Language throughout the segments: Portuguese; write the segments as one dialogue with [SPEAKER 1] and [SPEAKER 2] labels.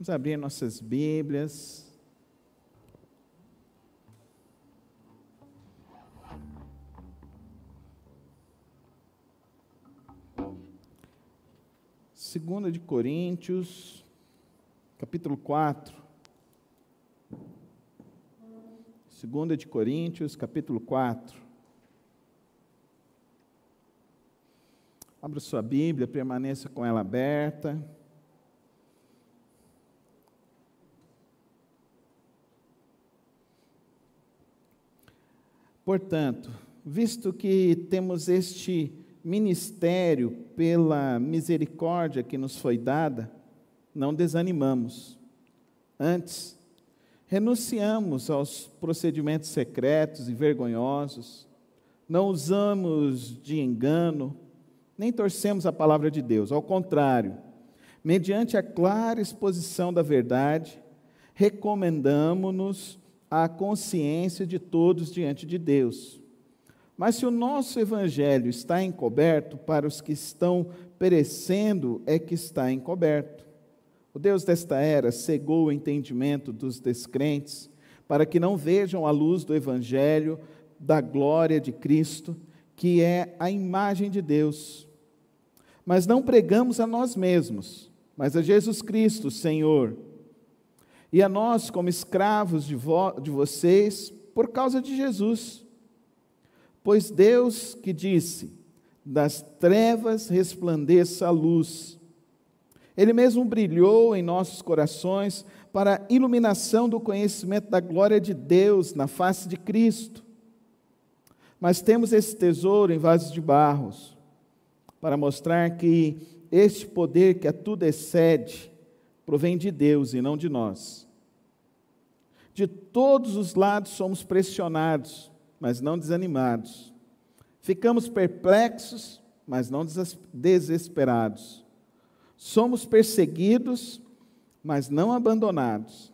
[SPEAKER 1] Vamos abrir nossas Bíblias. Segunda de Coríntios, capítulo 4. Segunda de Coríntios, capítulo 4. Abra sua Bíblia, permaneça com ela aberta. Portanto, visto que temos este ministério pela misericórdia que nos foi dada, não desanimamos. Antes, renunciamos aos procedimentos secretos e vergonhosos, não usamos de engano, nem torcemos a palavra de Deus. Ao contrário, mediante a clara exposição da verdade, recomendamo-nos à consciência de todos diante de Deus. Mas se o nosso evangelho está encoberto, para os que estão perecendo é que está encoberto. O Deus desta era cegou o entendimento dos descrentes, para que não vejam a luz do evangelho da glória de Cristo, que é a imagem de Deus. Mas não pregamos a nós mesmos, mas a Jesus Cristo, Senhor, e a nós como escravos de vocês, por causa de Jesus. Pois Deus que disse, das trevas resplandeça a luz, Ele mesmo brilhou em nossos corações para a iluminação do conhecimento da glória de Deus na face de Cristo. Mas temos esse tesouro em vasos de barro, para mostrar que este poder que a tudo excede, provém de Deus e não de nós. De todos os lados somos pressionados, mas não desanimados. Ficamos perplexos, mas não desesperados. Somos perseguidos, mas não abandonados.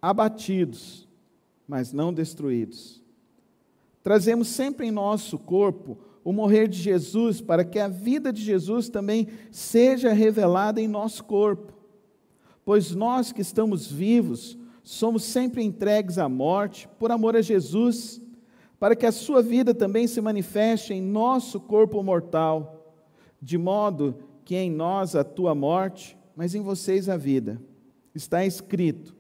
[SPEAKER 1] Abatidos, mas não destruídos. Trazemos sempre em nosso corpo o morrer de Jesus, para que a vida de Jesus também seja revelada em nosso corpo. Pois nós que estamos vivos, somos sempre entregues à morte, por amor a Jesus, para que a sua vida também se manifeste em nosso corpo mortal, de modo que em nós atua a morte, mas em vocês a vida. Está escrito,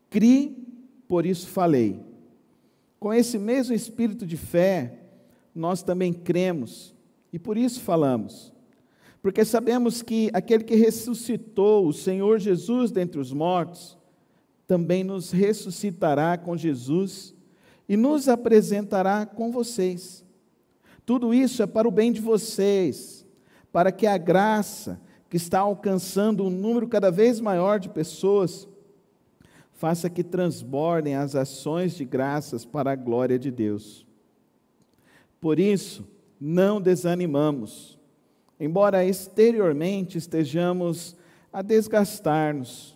[SPEAKER 1] cri, por isso falei. Com esse mesmo espírito de fé, nós também cremos, e por isso falamos. Porque sabemos que aquele que ressuscitou o Senhor Jesus dentre os mortos, também nos ressuscitará com Jesus e nos apresentará com vocês. Tudo isso é para o bem de vocês, para que a graça que está alcançando um número cada vez maior de pessoas, faça que transbordem as ações de graças para a glória de Deus. Por isso, não desanimamos. Embora exteriormente estejamos a desgastar-nos,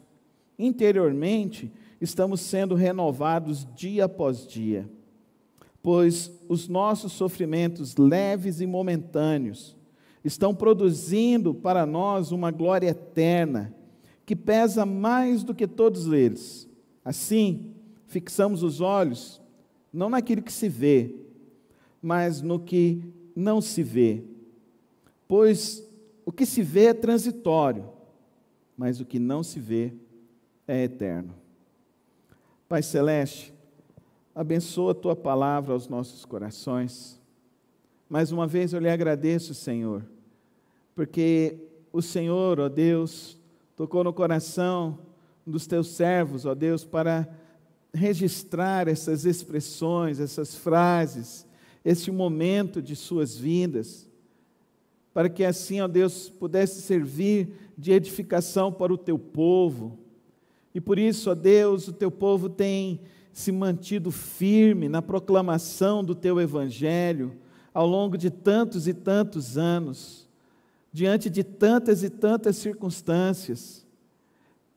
[SPEAKER 1] interiormente estamos sendo renovados dia após dia, pois os nossos sofrimentos leves e momentâneos estão produzindo para nós uma glória eterna, que pesa mais do que todos eles. Assim, fixamos os olhos, não naquilo que se vê, mas no que não se vê. Pois o que se vê é transitório, mas o que não se vê é eterno. Pai Celeste, abençoa a Tua palavra aos nossos corações. Mais uma vez eu lhe agradeço, Senhor, porque o Senhor, ó Deus, tocou no coração dos Teus servos, ó Deus, para registrar essas expressões, essas frases, este momento de suas vidas, para que assim, ó Deus, pudesse servir de edificação para o Teu povo. E por isso, ó Deus, o Teu povo tem se mantido firme na proclamação do Teu Evangelho ao longo de tantos e tantos anos, diante de tantas e tantas circunstâncias.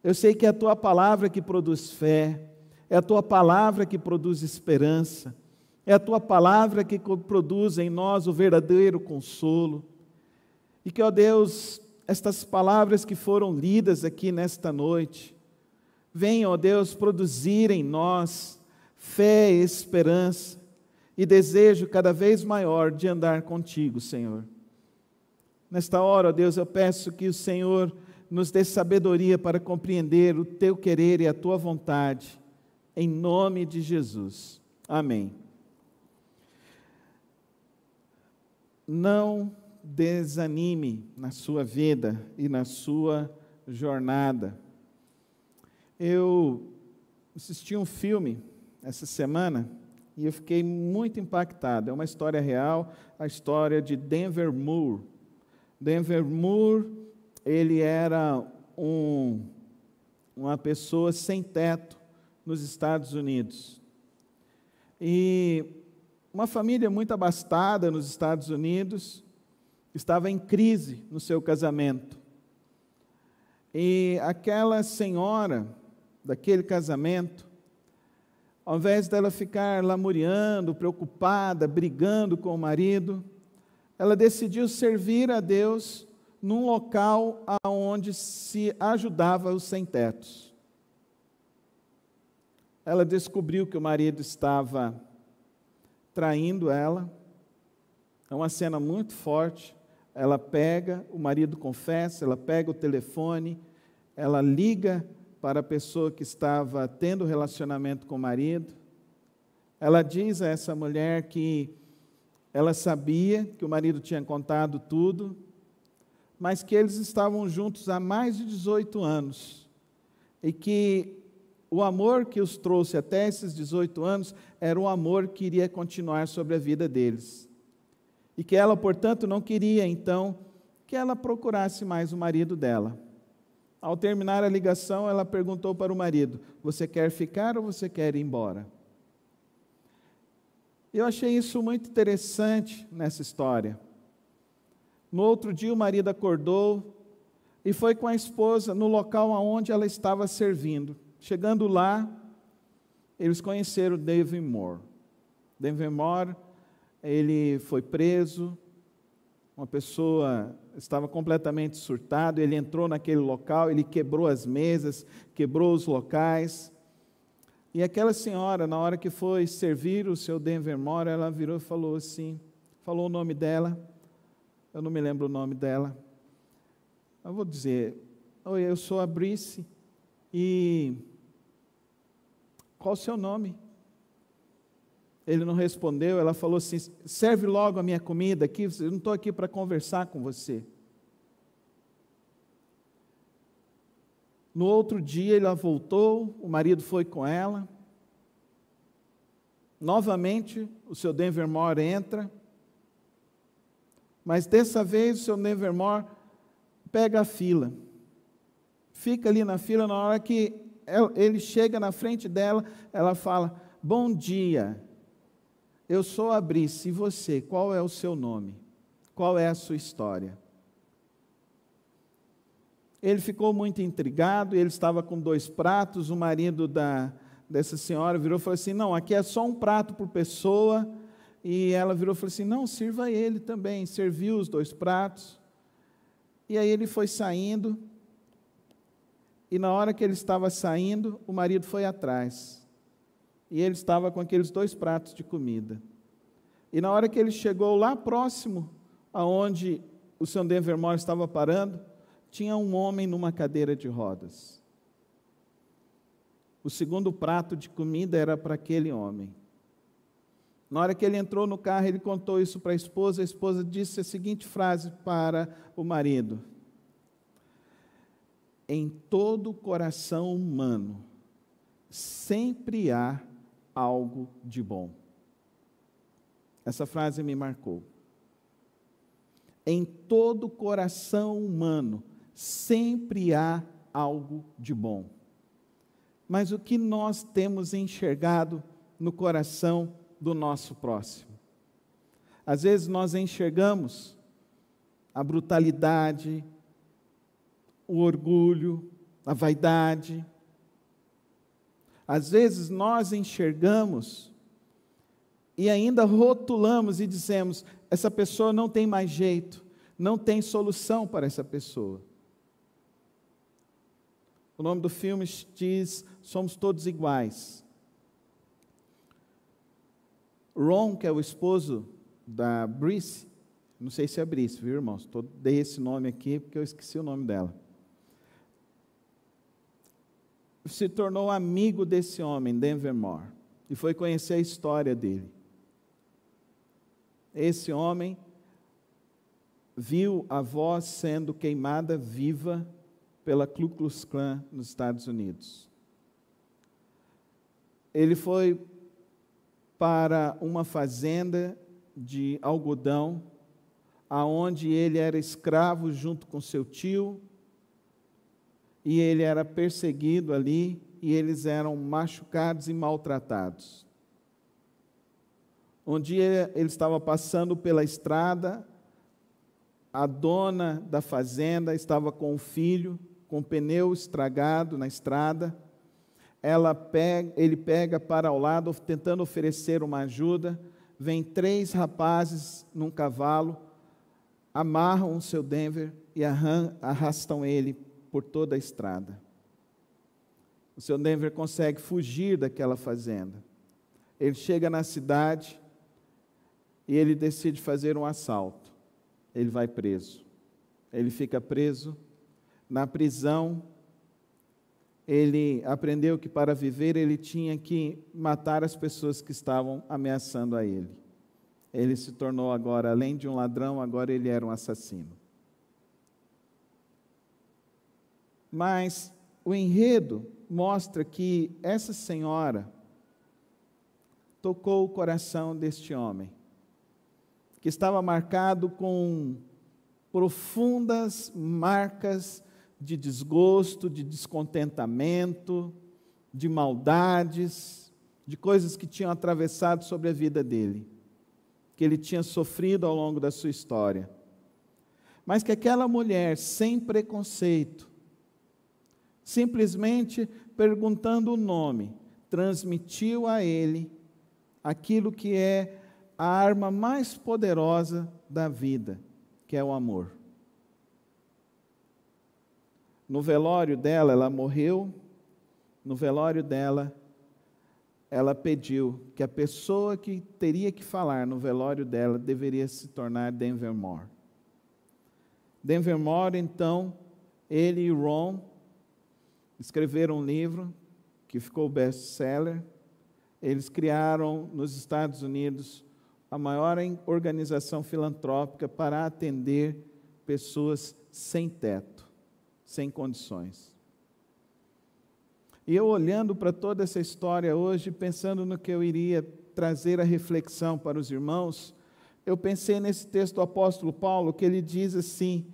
[SPEAKER 1] Eu sei que é a Tua palavra que produz fé, é a Tua palavra que produz esperança, é a Tua palavra que produz em nós o verdadeiro consolo. E que, ó Deus, estas palavras que foram lidas aqui nesta noite venham, ó Deus, produzir em nós fé e esperança e desejo cada vez maior de andar contigo, Senhor. Nesta hora, ó Deus, eu peço que o Senhor nos dê sabedoria para compreender o teu querer e a tua vontade, em nome de Jesus. Amém. Não desanime na sua vida e na sua jornada. Eu assisti um filme essa semana e eu fiquei muito impactado. É uma história real, a história de Denver Moore. Denver Moore, ele era uma pessoa sem teto nos Estados Unidos. E uma família muito abastada nos Estados Unidos estava em crise no seu casamento. E aquela senhora daquele casamento, ao invés dela ficar lamuriando, preocupada, brigando com o marido, ela decidiu servir a Deus num local onde se ajudava os sem-tetos. Ela descobriu que o marido estava traindo ela. É uma cena muito forte. Ela pega, o marido confessa, ela pega o telefone, ela liga para a pessoa que estava tendo relacionamento com o marido. Ela diz a essa mulher que ela sabia que o marido tinha contado tudo, mas que eles estavam juntos há mais de 18 anos e que o amor que os trouxe até esses 18 anos era o amor que iria continuar sobre a vida deles. E que ela, portanto, não queria, então, que ela procurasse mais o marido dela. Ao terminar a ligação, ela perguntou para o marido: você quer ficar ou você quer ir embora? Eu achei isso muito interessante nessa história. No outro dia, o marido acordou e foi com a esposa no local onde ela estava servindo. Chegando lá, eles conheceram Denver Moore. Denver Moore, ele foi preso, uma pessoa estava completamente surtado, ele entrou naquele local, ele quebrou as mesas, quebrou os locais. E aquela senhora, na hora que foi servir o seu Denver Moore, ela virou e falou assim, falou o nome dela, eu não me lembro o nome dela. Eu vou dizer: oi, eu sou a Brice, e qual o seu nome? Ele não respondeu. Ela falou assim: serve logo a minha comida aqui, eu não estou aqui para conversar com você. No outro dia ela voltou, o marido foi com ela. Novamente o seu Denver Moore entra, mas dessa vez o seu Denver Moore pega a fila. Fica ali na fila, na hora que ele chega na frente dela, ela fala: bom dia, eu sou a Brice, e você, qual é o seu nome? Qual é a sua história? Ele ficou muito intrigado, ele estava com 2 pratos, o marido dessa senhora virou e falou assim: não, aqui é só um prato por pessoa. E ela virou e falou assim: não, sirva ele também. Serviu os 2 pratos. E aí ele foi saindo, e na hora que ele estava saindo, o marido foi atrás. E ele estava com aqueles 2 pratos de comida. E na hora que ele chegou lá próximo, aonde o seu Denver Moore estava parando, tinha um homem numa cadeira de rodas. O segundo prato de comida era para aquele homem. Na hora que ele entrou no carro, ele contou isso para a esposa disse a seguinte frase para o marido: em todo coração humano, sempre há algo de bom. Essa frase me marcou. Em todo coração humano, sempre há algo de bom. Mas o que nós temos enxergado no coração do nosso próximo? Às vezes nós enxergamos a brutalidade, o orgulho, a vaidade. Às vezes nós enxergamos e ainda rotulamos e dizemos: essa pessoa não tem mais jeito, não tem solução para essa pessoa. O nome do filme diz Somos Todos Iguais. Ron, que é o esposo da Brice, não sei se é Brice, viu, irmãos? Dei esse nome aqui porque eu esqueci o nome dela. Se tornou amigo desse homem, Denver Moore, e foi conhecer a história dele. Esse homem viu a avó sendo queimada viva pela Ku Klux Klan nos Estados Unidos. Ele foi para uma fazenda de algodão, aonde ele era escravo junto com seu tio, e ele era perseguido ali, e eles eram machucados e maltratados. Um dia ele estava passando pela estrada, a dona da fazenda estava com o filho, com o pneu estragado na estrada. Ele pega para ao lado, tentando oferecer uma ajuda. Vem 3 rapazes num cavalo, amarram o seu Denver e arrastam ele por toda a estrada. O seu Denver consegue fugir daquela fazenda. Ele chega na cidade e ele decide fazer um assalto. Ele vai preso. Ele fica preso. Na prisão, ele aprendeu que para viver ele tinha que matar as pessoas que estavam ameaçando a ele. Ele se tornou agora, além de um ladrão, agora ele era um assassino. Mas o enredo mostra que essa senhora tocou o coração deste homem, que estava marcado com profundas marcas de desgosto, de descontentamento, de maldades, de coisas que tinham atravessado sobre a vida dele, que ele tinha sofrido ao longo da sua história. Mas que aquela mulher, sem preconceito, simplesmente perguntando o nome, transmitiu a ele aquilo que é a arma mais poderosa da vida, que é o amor. No velório dela, ela morreu, no velório dela, ela pediu que a pessoa que teria que falar no velório dela deveria se tornar Denver Moore. Denver Moore, então, ele e Ron escreveram um livro que ficou best-seller. Eles criaram nos Estados Unidos a maior organização filantrópica para atender pessoas sem teto, sem condições. E eu olhando para toda essa história hoje, pensando no que eu iria trazer a reflexão para os irmãos, eu pensei nesse texto do apóstolo Paulo, que ele diz assim: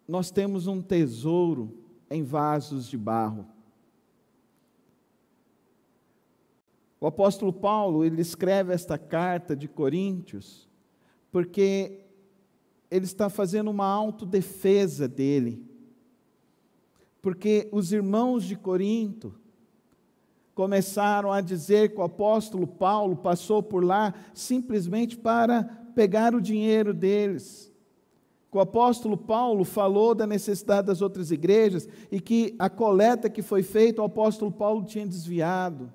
[SPEAKER 1] nós temos um tesouro em vasos de barro. O apóstolo Paulo, ele escreve esta carta de Coríntios, porque ele está fazendo uma autodefesa dele. Porque os irmãos de Corinto começaram a dizer que o apóstolo Paulo passou por lá simplesmente para pegar o dinheiro deles. Que o apóstolo Paulo falou da necessidade das outras igrejas e que a coleta que foi feita, o apóstolo Paulo tinha desviado.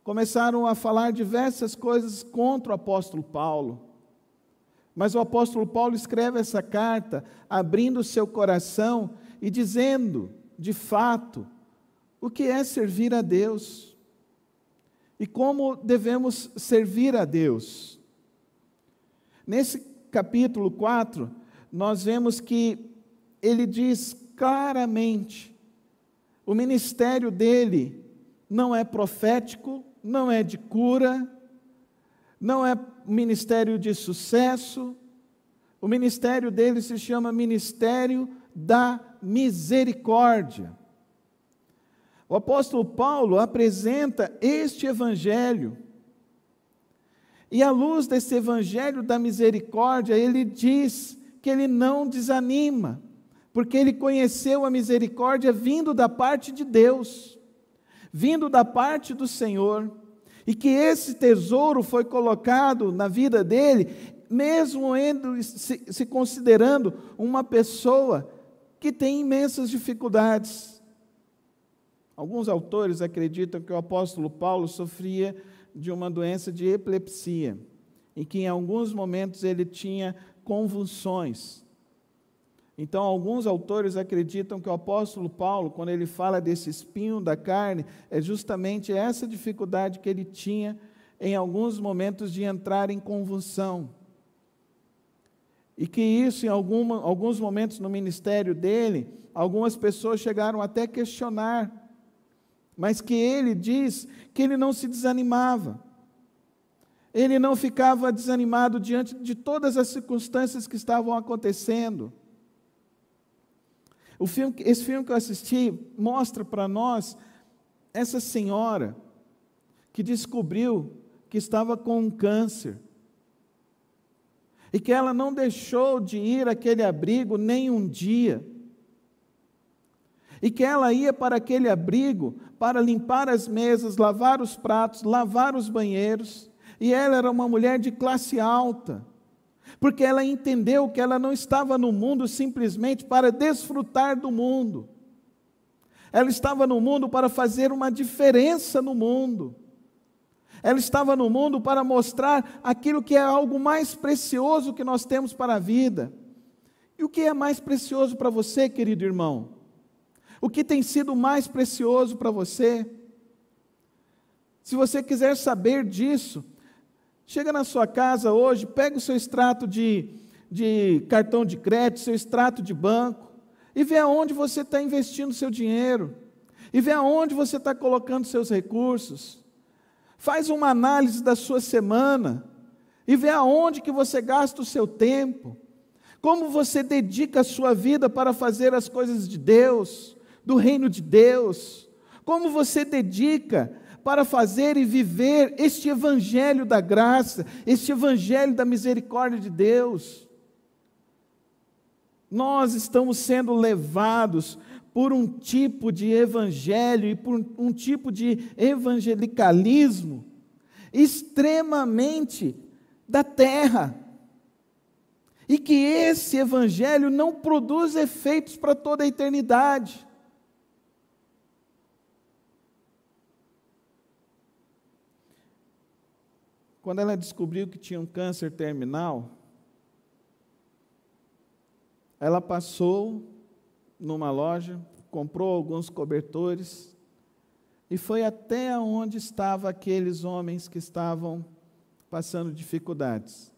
[SPEAKER 1] Começaram a falar diversas coisas contra o apóstolo Paulo. Mas o apóstolo Paulo escreve essa carta, abrindo o seu coração e dizendo, de fato, o que é servir a Deus e como devemos servir a Deus. Nesse capítulo 4, nós vemos que ele diz claramente, o ministério dele não é profético, não é de cura, não é ministério de sucesso, o ministério dele se chama Ministério da Misericórdia. O apóstolo Paulo apresenta este evangelho, e à luz desse evangelho da misericórdia, ele diz que ele não desanima, porque ele conheceu a misericórdia vindo da parte de Deus, vindo da parte do Senhor, e que esse tesouro foi colocado na vida dele mesmo se considerando uma pessoa que tem imensas dificuldades. Alguns autores acreditam que o apóstolo Paulo sofria de uma doença de epilepsia, e que em alguns momentos ele tinha convulsões. Então, alguns autores acreditam que o apóstolo Paulo, quando ele fala desse espinho da carne, é justamente essa dificuldade que ele tinha em alguns momentos de entrar em convulsão. E que isso, em alguns momentos no ministério dele, algumas pessoas chegaram até a questionar, mas que ele diz que ele não se desanimava. Ele não ficava desanimado diante de todas as circunstâncias que estavam acontecendo. Esse filme que eu assisti mostra para nós essa senhora que descobriu que estava com um câncer e que ela não deixou de ir àquele abrigo nem um dia, e que ela ia para aquele abrigo para limpar as mesas, lavar os pratos, lavar os banheiros, e ela era uma mulher de classe alta, porque ela entendeu que ela não estava no mundo simplesmente para desfrutar do mundo, ela estava no mundo para fazer uma diferença no mundo, ela estava no mundo para mostrar aquilo que é algo mais precioso que nós temos para a vida. E o que é mais precioso para você, querido irmão? O que tem sido mais precioso para você? Se você quiser saber disso, chega na sua casa hoje, pega o seu extrato de cartão de crédito, seu extrato de banco, e vê aonde você está investindo seu dinheiro, e vê aonde você está colocando seus recursos. Faz uma análise da sua semana, e vê aonde que você gasta o seu tempo, como você dedica a sua vida para fazer as coisas de Deus, do reino de Deus, como você dedica para fazer e viver este evangelho da graça, este evangelho da misericórdia de Deus. Nós estamos sendo levados por um tipo de evangelho e por um tipo de evangelicalismo extremamente da terra, e que esse evangelho não produz efeitos para toda a eternidade. Quando ela descobriu que tinha um câncer terminal, ela passou numa loja, comprou alguns cobertores e foi até onde estavam aqueles homens que estavam passando dificuldades.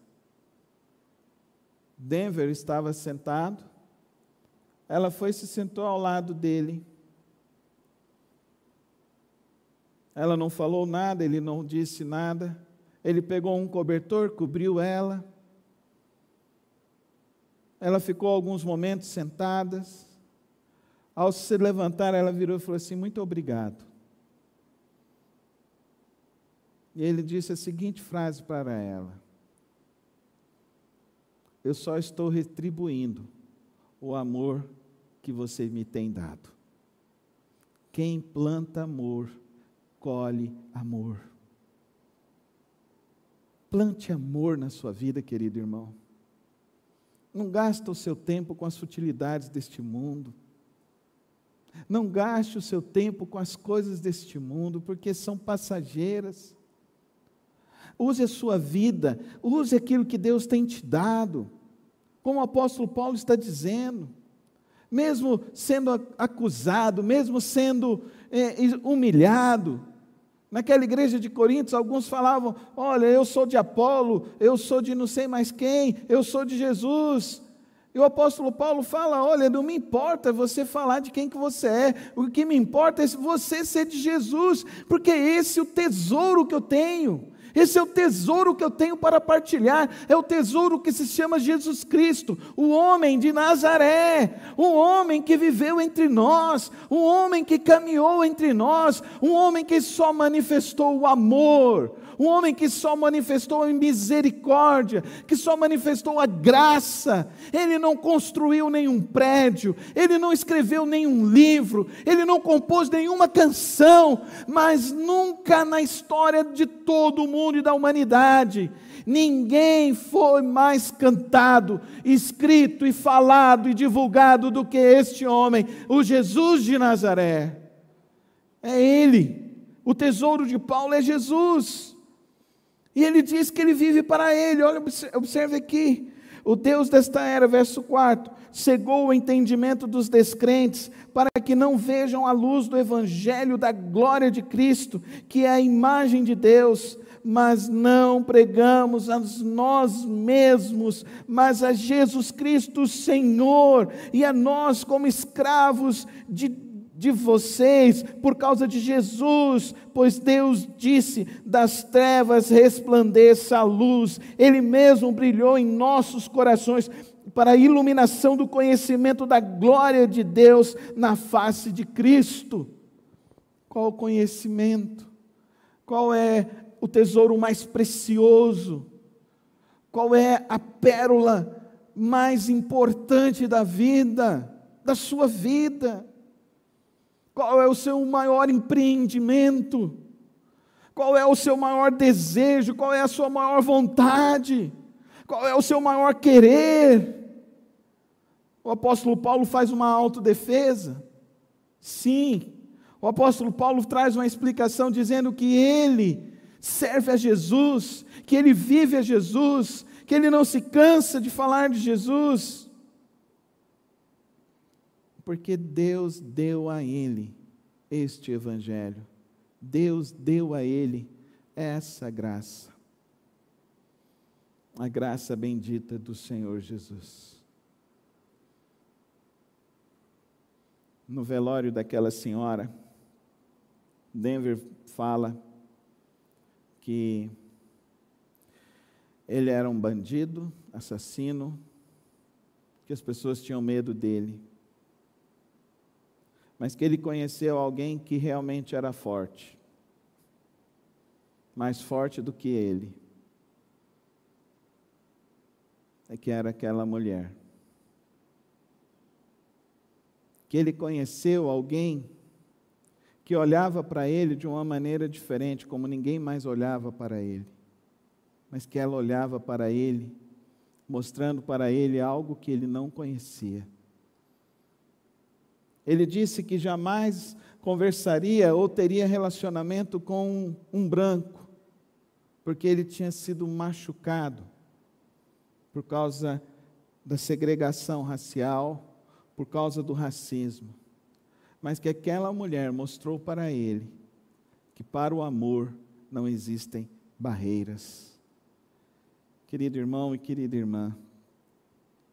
[SPEAKER 1] Denver estava sentado, ela foi e se sentou ao lado dele. Ela não falou nada, ele não disse nada. Ele pegou um cobertor, cobriu ela. Ela ficou alguns momentos sentada. Ao se levantar, ela virou e falou assim: muito obrigado. E ele disse a seguinte frase para ela: eu só estou retribuindo o amor que você me tem dado. Quem planta amor, colhe amor. Plante amor na sua vida, querido irmão. Não gasta o seu tempo com as futilidades deste mundo. Não gaste o seu tempo com as coisas deste mundo, porque são passageiras. Use a sua vida, use aquilo que Deus tem te dado. Como o apóstolo Paulo está dizendo, mesmo sendo acusado, mesmo sendo humilhado, naquela igreja de Coríntios, alguns falavam: olha, eu sou de Apolo, eu sou de não sei mais quem, eu sou de Jesus. E o apóstolo Paulo fala: olha, não me importa você falar de quem que você é, o que me importa é você ser de Jesus, porque esse é o tesouro que eu tenho. Esse é o tesouro que eu tenho para partilhar, é o tesouro que se chama Jesus Cristo, o homem de Nazaré, um homem que viveu entre nós, um homem que caminhou entre nós, um homem que só manifestou o amor, um homem que só manifestou a misericórdia, que só manifestou a graça. Ele não construiu nenhum prédio, ele não escreveu nenhum livro, ele não compôs nenhuma canção, mas nunca na história de todo o mundo mundo e da humanidade, ninguém foi mais cantado, escrito e falado e divulgado do que este homem, o Jesus de Nazaré. É Ele. O tesouro de Paulo é Jesus. E ele diz que ele vive para Ele. Olha, observe aqui. O Deus desta era, verso 4, cegou o entendimento dos descrentes, para que não vejam a luz do Evangelho da glória de Cristo, que é a imagem de Deus, mas não pregamos a nós mesmos, mas a Jesus Cristo Senhor, e a nós como escravos de vocês, por causa de Jesus, pois Deus disse, das trevas resplandeça a luz, Ele mesmo brilhou em nossos corações, para a iluminação do conhecimento da glória de Deus, na face de Cristo. Qual o conhecimento? Qual é o tesouro mais precioso? Qual é a pérola mais importante da vida, da sua vida? Qual é o seu maior empreendimento? Qual é o seu maior desejo? Qual é a sua maior vontade? Qual é o seu maior querer? O apóstolo Paulo faz uma autodefesa? Sim. O apóstolo Paulo traz uma explicação dizendo que ele serve a Jesus, que ele vive a Jesus, que ele não se cansa de falar de Jesus. Porque Deus deu a ele este evangelho. Deus deu a ele essa graça. A graça bendita do Senhor Jesus. No velório daquela senhora, Denver fala que ele era um bandido, assassino, que as pessoas tinham medo dele. Mas que ele conheceu alguém que realmente era forte, mais forte do que ele, que era aquela mulher. Que ele conheceu alguém que olhava para ele de uma maneira diferente, como ninguém mais olhava para ele, mas que ela olhava para ele, mostrando para ele algo que ele não conhecia. Ele disse que jamais conversaria ou teria relacionamento com um branco, porque ele tinha sido machucado por causa da segregação racial, por causa do racismo. Mas que aquela mulher mostrou para ele que para o amor não existem barreiras. Querido irmão e querida irmã,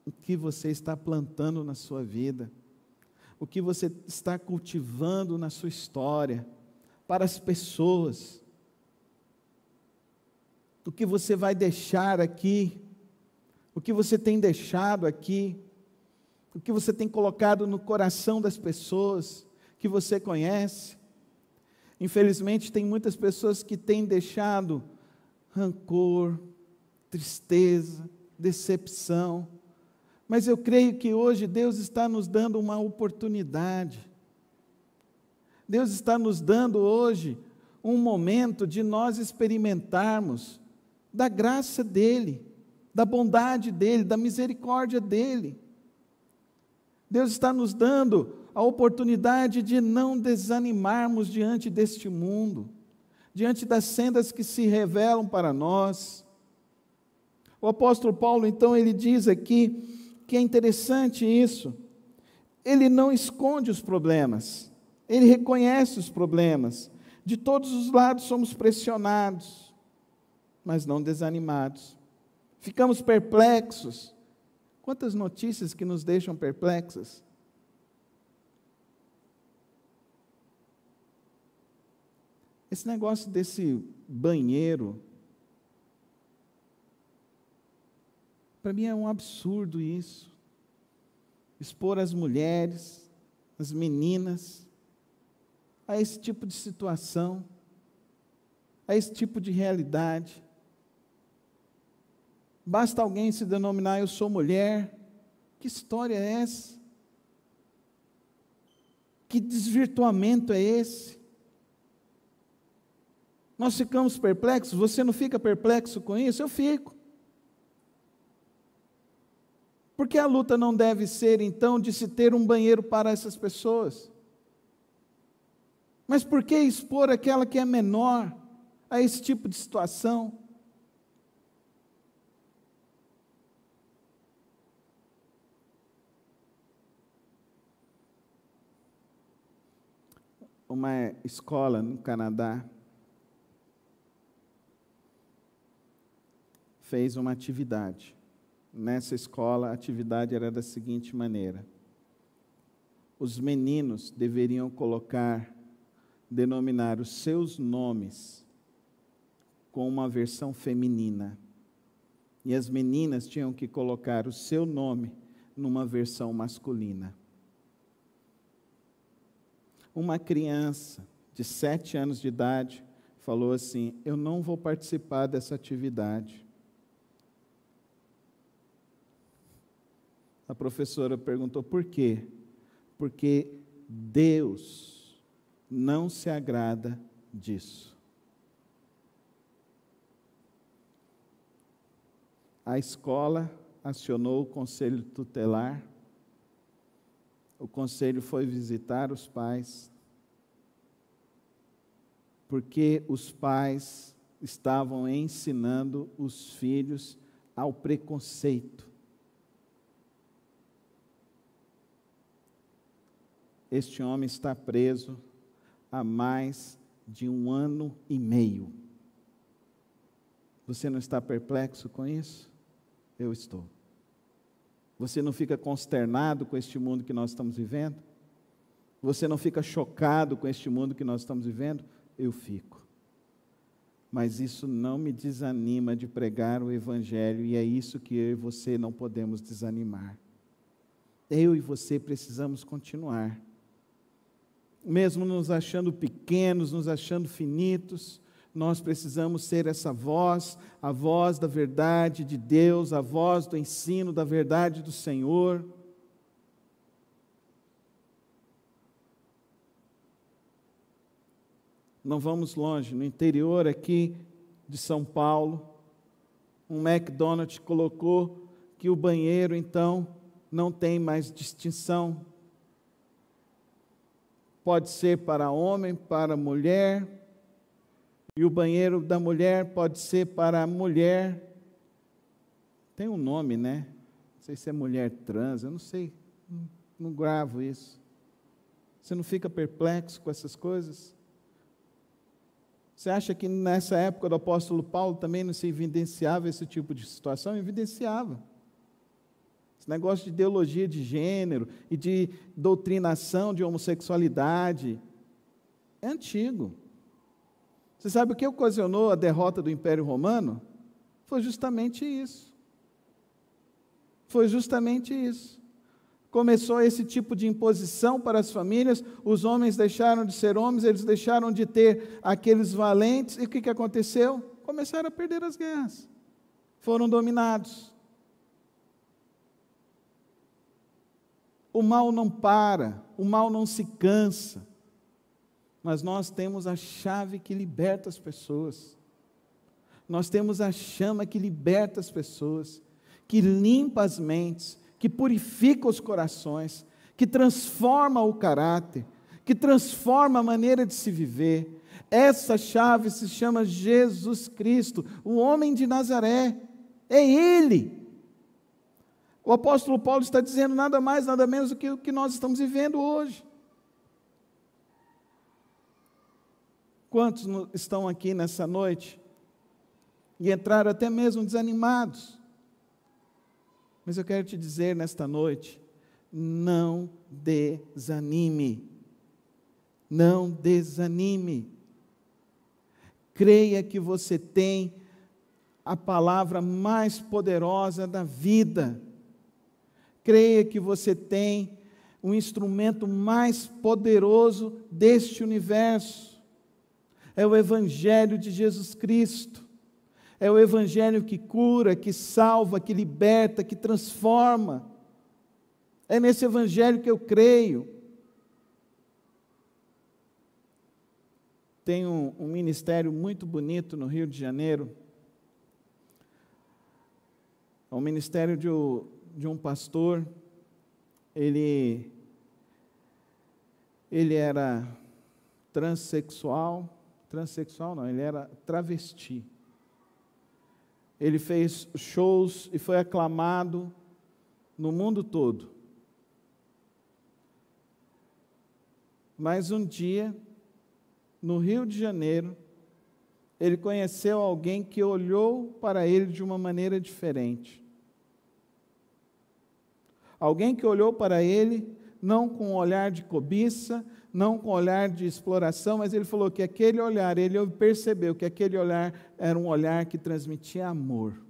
[SPEAKER 1] o que você está plantando na sua vida? O que você está cultivando na sua história, para as pessoas, o que você vai deixar aqui, o que você tem deixado aqui, o que você tem colocado no coração das pessoas que você conhece. Infelizmente, tem muitas pessoas que têm deixado rancor, tristeza, decepção. Mas eu creio que hoje Deus está nos dando uma oportunidade. Deus está nos dando hoje um momento de nós experimentarmos da graça dEle, da bondade dEle, da misericórdia dEle. Deus está nos dando a oportunidade de não desanimarmos diante deste mundo, diante das sendas que se revelam para nós. O apóstolo Paulo, então, ele diz aqui, que é interessante isso, ele não esconde os problemas, ele reconhece os problemas, de todos os lados somos pressionados, mas não desanimados, ficamos perplexos. Quantas notícias que nos deixam perplexas? Esse negócio desse banheiro, para mim é um absurdo isso. Expor as mulheres, as meninas, a esse tipo de situação, a esse tipo de realidade. Basta alguém se denominar, eu sou mulher. Que história é essa? Que desvirtuamento é esse? Nós ficamos perplexos. Você não fica perplexo com isso? Eu fico. Porque a luta não deve ser, então, de se ter um banheiro para essas pessoas? Mas por que expor aquela que é menor a esse tipo de situação? Uma escola no Canadá fez uma atividade. Nessa escola, a atividade era da seguinte maneira: os meninos deveriam denominar os seus nomes com uma versão feminina, e as meninas tinham que colocar o seu nome numa versão masculina. Uma criança de 7 anos de idade falou assim: eu não vou participar dessa atividade. A professora perguntou por quê? Porque Deus não se agrada disso. A escola acionou o conselho tutelar, o conselho foi visitar os pais, porque os pais estavam ensinando os filhos ao preconceito. Este homem está preso há mais de 1 ano e meio. Você não está perplexo com isso? Eu estou. Você não fica consternado com este mundo que nós estamos vivendo? Você não fica chocado com este mundo que nós estamos vivendo? Eu fico. Mas isso não me desanima de pregar o Evangelho, e é isso que eu e você não podemos desanimar. Eu e você precisamos continuar. Mesmo nos achando pequenos, nos achando finitos, nós precisamos ser essa voz, a voz da verdade de Deus, a voz do ensino da verdade do Senhor. Não vamos longe, no interior aqui de São Paulo, um McDonald's colocou que o banheiro, então, não tem mais distinção. Pode ser para homem, para mulher, e o banheiro da mulher pode ser para a mulher. Tem um nome, né? Não sei se é mulher trans, eu não sei, não gravo isso. Você não fica perplexo com essas coisas? Você acha que nessa época do apóstolo Paulo também não se evidenciava esse tipo de situação? Evidenciava. Esse negócio de ideologia de gênero e de doutrinação de homossexualidade é antigo. Você sabe o que ocasionou a derrota do Império Romano? Foi justamente isso. Foi justamente isso. Começou esse tipo de imposição para as famílias, os homens deixaram de ser homens, eles deixaram de ter aqueles valentes, e o que aconteceu? Começaram a perder as guerras. Foram dominados. O mal não para, o mal não se cansa, mas nós temos a chave que liberta as pessoas, nós temos a chama que liberta as pessoas, que limpa as mentes, que purifica os corações, que transforma o caráter, que transforma a maneira de se viver. Essa chave se chama Jesus Cristo, o homem de Nazaré, é Ele. O apóstolo Paulo está dizendo nada mais, nada menos do que o que nós estamos vivendo hoje. Quantos estão aqui nessa noite e entraram até mesmo desanimados? Mas eu quero te dizer nesta noite, não desanime. Não desanime. Creia que você tem a palavra mais poderosa da vida. Creia que você tem o instrumento mais poderoso deste universo. É o Evangelho de Jesus Cristo. É o Evangelho que cura, que salva, que liberta, que transforma. É nesse Evangelho que eu creio. tem um ministério muito bonito no Rio de Janeiro. É um ministério de um pastor. Ele era transexual não, ele era travesti. Ele fez shows e foi aclamado no mundo todo. Mas um dia, no Rio de Janeiro, ele conheceu alguém que olhou para ele de uma maneira diferente. Alguém que olhou para ele, não com um olhar de cobiça, não com um olhar de exploração, mas ele falou que aquele olhar, ele percebeu que aquele olhar era um olhar que transmitia amor.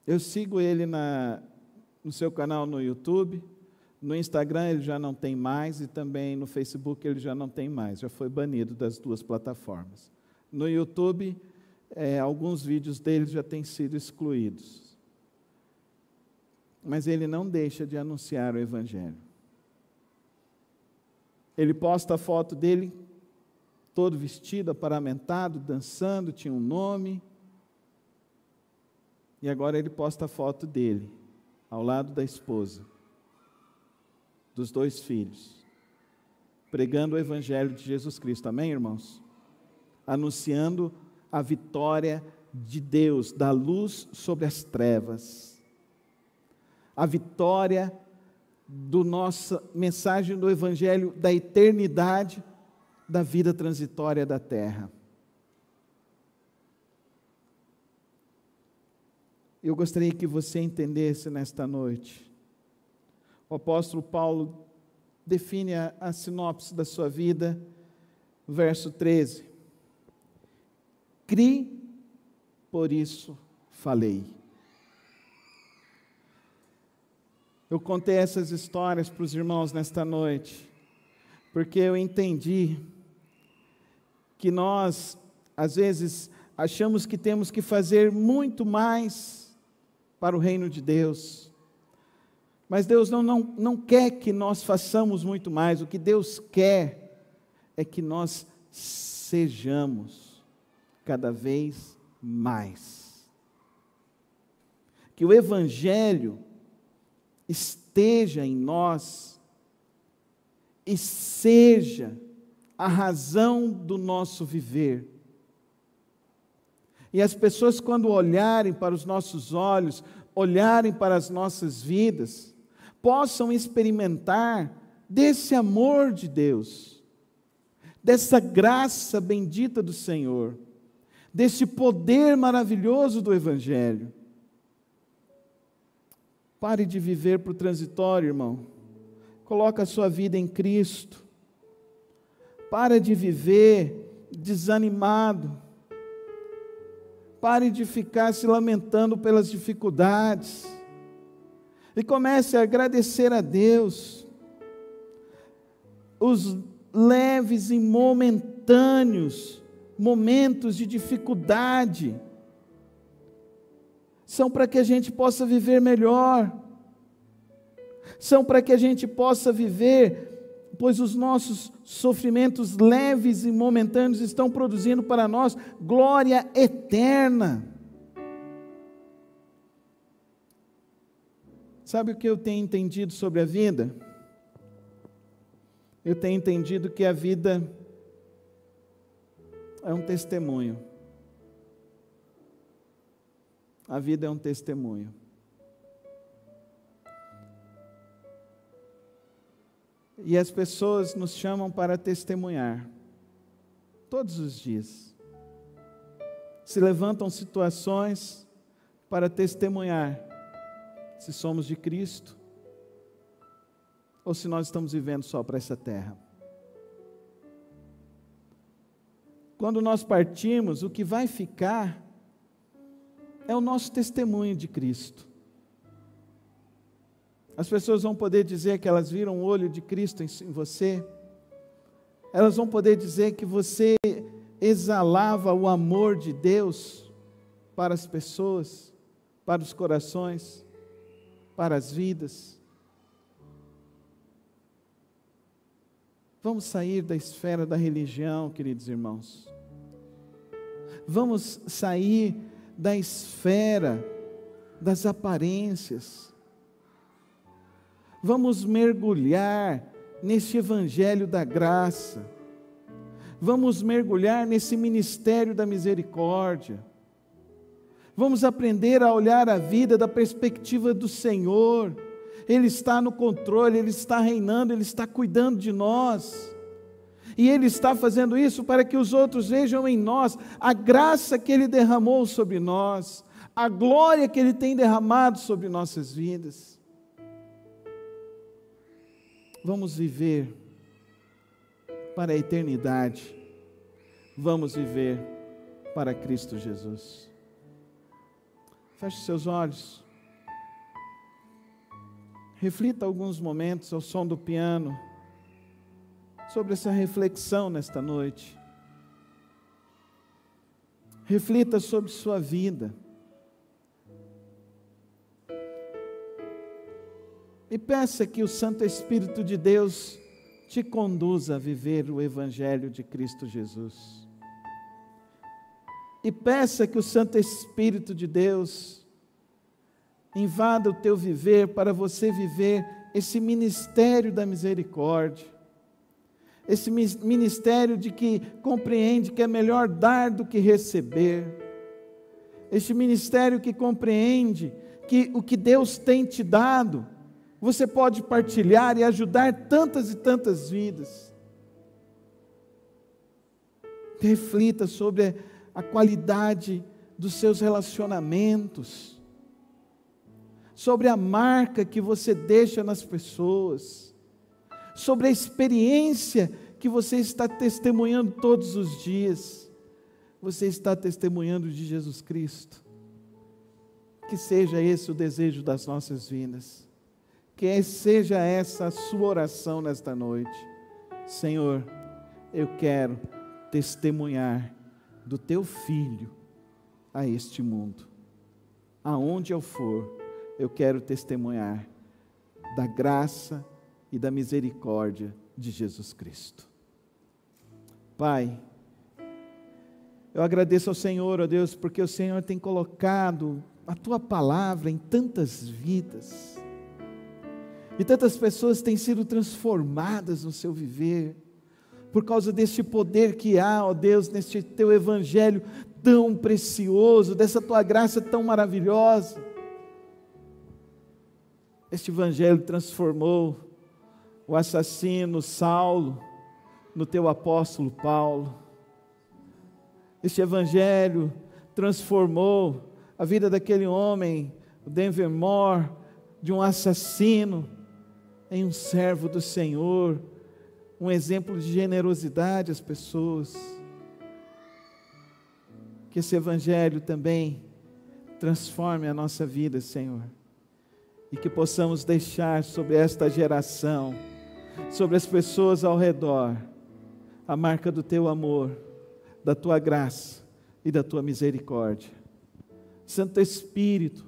[SPEAKER 1] Eu sigo ele no seu canal no YouTube, no Instagram ele já não tem mais, e também no Facebook ele já não tem mais, já foi banido das duas plataformas. No YouTube, alguns vídeos dele já têm sido excluídos. Mas ele não deixa de anunciar o Evangelho. Ele posta a foto dele, todo vestido, aparamentado, dançando, tinha um nome. E agora ele posta a foto dele, ao lado da esposa, dos 2 filhos, pregando o Evangelho de Jesus Cristo. Amém, irmãos? Anunciando a vitória de Deus, da luz sobre as trevas. A vitória da nossa mensagem do Evangelho da eternidade, da vida transitória da terra. Eu gostaria que você entendesse nesta noite. O apóstolo Paulo define a sinopse da sua vida, verso 13. Cri, por isso falei. Eu contei essas histórias para os irmãos nesta noite, porque eu entendi que nós, às vezes, achamos que temos que fazer muito mais para o reino de Deus. Mas Deus não quer que nós façamos muito mais. O que Deus quer é que nós sejamos cada vez mais. Que o Evangelho esteja em nós e seja a razão do nosso viver. E as pessoas, quando olharem para os nossos olhos, olharem para as nossas vidas, possam experimentar desse amor de Deus, dessa graça bendita do Senhor, desse poder maravilhoso do Evangelho. Pare de viver para o transitório, irmão. Coloca a sua vida em Cristo. Pare de viver desanimado. Pare de ficar se lamentando pelas dificuldades. E comece a agradecer a Deus. Os leves e momentâneos momentos de dificuldade são para que a gente possa viver melhor, são para que a gente possa viver, pois os nossos sofrimentos leves e momentâneos estão produzindo para nós glória eterna. Sabe o que eu tenho entendido sobre a vida? Eu tenho entendido que a vida é um testemunho. A vida é um testemunho. E as pessoas nos chamam para testemunhar, todos os dias. Se levantam situações para testemunhar, se somos de Cristo, ou se nós estamos vivendo só para essa terra. Quando nós partimos, o que vai ficar é o nosso testemunho de Cristo. As pessoas vão poder dizer que elas viram o olho de Cristo em você. Elas vão poder dizer que você exalava o amor de Deus para as pessoas, para os corações, para as vidas. Vamos sair da esfera da religião, queridos irmãos. Vamos sair da esfera das aparências. Vamos mergulhar neste evangelho da graça. Vamos mergulhar nesse ministério da misericórdia. Vamos aprender a olhar a vida da perspectiva do Senhor. Ele está no controle, Ele está reinando, Ele está cuidando de nós. E Ele está fazendo isso para que os outros vejam em nós a graça que Ele derramou sobre nós, a glória que Ele tem derramado sobre nossas vidas. Vamos viver para a eternidade. Vamos viver para Cristo Jesus. Feche seus olhos. Reflita alguns momentos ao som do piano sobre essa reflexão nesta noite. Reflita sobre sua vida. E peça que o Santo Espírito de Deus te conduza a viver o Evangelho de Cristo Jesus. E peça que o Santo Espírito de Deus invada o teu viver para você viver esse ministério da misericórdia. Esse ministério de que compreende que é melhor dar do que receber. Este ministério que compreende que o que Deus tem te dado, você pode partilhar e ajudar tantas e tantas vidas. Reflita sobre a qualidade dos seus relacionamentos, sobre a marca que você deixa nas pessoas, sobre a experiência que você está testemunhando todos os dias. Você está testemunhando de Jesus Cristo. Que seja esse o desejo das nossas vidas. Que seja essa a sua oração nesta noite. Senhor, eu quero testemunhar do Teu Filho a este mundo. Aonde eu for, eu quero testemunhar da graça e da misericórdia de Jesus Cristo. Pai, eu agradeço ao Senhor, ó Deus, porque o Senhor tem colocado a Tua palavra em tantas vidas. E tantas pessoas têm sido transformadas no seu viver, por causa deste poder que há, ó Deus, neste Teu Evangelho tão precioso, dessa Tua graça tão maravilhosa. Este Evangelho transformou o assassino Saulo no Teu apóstolo Paulo. Este Evangelho transformou a vida daquele homem, o Denver Moore, de um assassino, em um servo do Senhor, um exemplo de generosidade às pessoas. Que esse Evangelho também transforme a nossa vida, Senhor, e que possamos deixar sobre esta geração, sobre as pessoas ao redor, a marca do Teu amor, da Tua graça e da Tua misericórdia. Santo Espírito,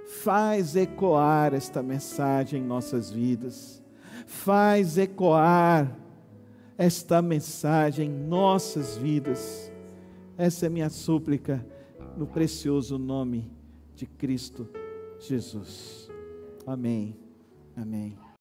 [SPEAKER 1] faz ecoar esta mensagem em nossas vidas, faz ecoar esta mensagem em nossas vidas. Essa é minha súplica, no precioso nome de Cristo Jesus. Amém. Amém.